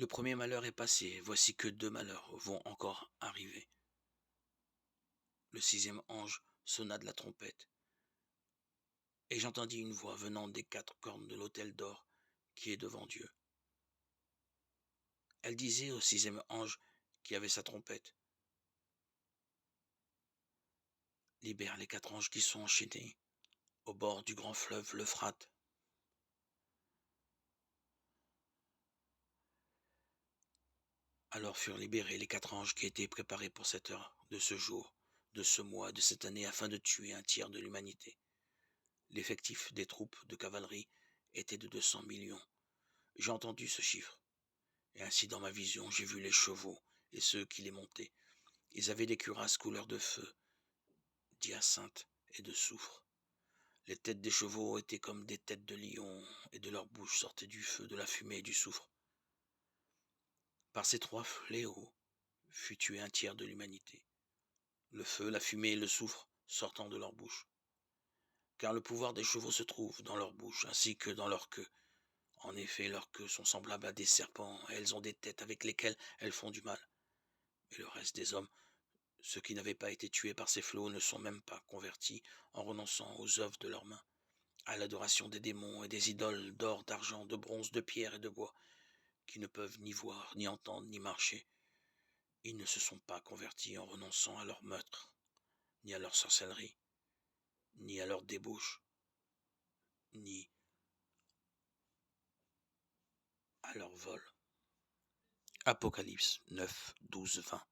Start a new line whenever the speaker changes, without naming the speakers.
Le premier malheur est passé, voici que 2 malheurs vont encore arriver. Le 6e ange sonna de la trompette, et j'entendis une voix venant des 4 cornes de l'autel d'or qui est devant Dieu. Elle disait au 6e ange qui avait sa trompette: libère les 4 anges qui sont enchaînés au bord du grand fleuve l'Euphrate. Alors furent libérés les 4 anges qui étaient préparés pour cette heure, de ce jour, de ce mois, de cette année, afin de tuer un tiers de l'humanité. L'effectif des troupes de cavalerie était de 200 millions. J'ai entendu ce chiffre, et ainsi dans ma vision j'ai vu les chevaux et ceux qui les montaient. Ils avaient des cuirasses couleur de feu, d'hyacinthe et de soufre. Les têtes des chevaux étaient comme des têtes de lions, et de leur bouche sortait du feu, de la fumée et du soufre. Par ces 3 fléaux fut tué un tiers de l'humanité. Le feu, la fumée et le soufre sortant de leur bouche. Car le pouvoir des chevaux se trouve dans leur bouche, ainsi que dans leur queue. En effet, leurs queues sont semblables à des serpents, et elles ont des têtes avec lesquelles elles font du mal. Mais le reste des hommes, ceux qui n'avaient pas été tués par ces fléaux, ne sont même pas convertis en renonçant aux œuvres de leurs mains, à l'adoration des démons et des idoles d'or, d'argent, de bronze, de pierre et de bois, qui ne peuvent ni voir, ni entendre, ni marcher. Ils ne se sont pas convertis en renonçant à leur meurtre, ni à leur sorcellerie, ni à leur débauche, ni à leur vol. Apocalypse 9, 12, 20.